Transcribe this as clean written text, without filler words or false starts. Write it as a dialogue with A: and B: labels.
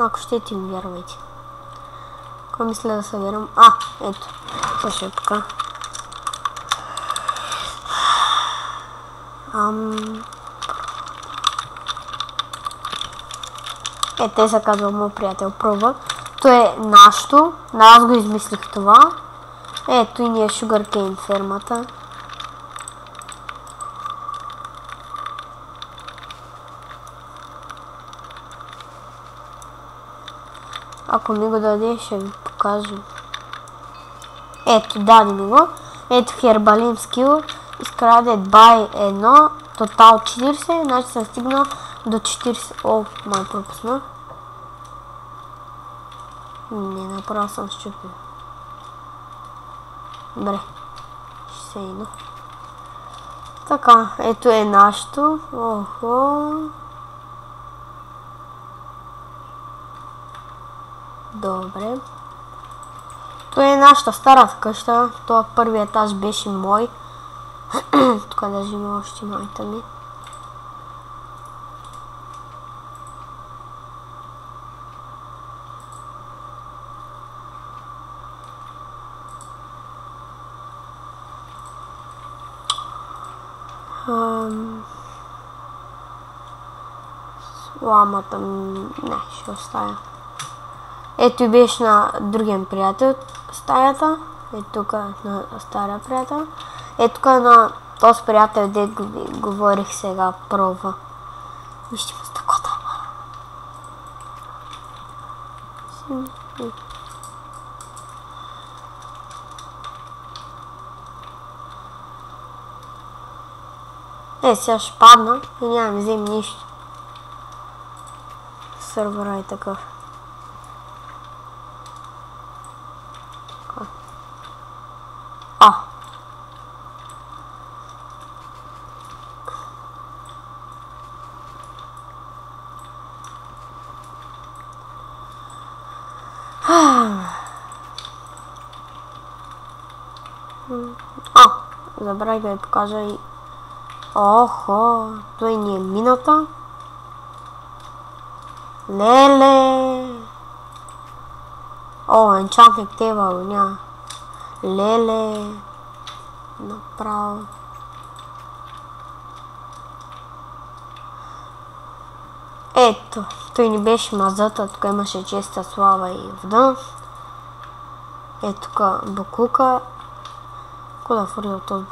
A: Ако ще ти ми вярвайте. Какво мисля да събирам? Ето. Също е така. Те са казал моят приятел пробва. То е нашето. Аз го измислих това. Ето и ние Sugarcane фермата. Ако ми го даде, ще ви покажа. Ето, даде ми го. Ето Хербалим скил. Изкраде бай 1. Тотал 40. Значи съм стигнал до 40. Май пропусна. Не, направо съм счупил. Добре. 61. Така, ето е нашето. Добре. Това е нашата стара къща. Това първият етаж беше мой. Тук даже има още майта ми. Ламата не, ще оставя. Ето и беше на другия приятел стаята. Ето тук на стария приятел. Ето тук на този приятел, дед говорих сега, пробва. Вижте му стъклата. Сега ще падна и няма да взем нищо. Сървъра е такъв. Забравих да ви покажа и... той ни е мината. Леле! Енчантник тева, няма. Леле! Направо. Ето, той ни беше мазата, тук имаше честа слава и вода. Ето тук букука. Куда фурил този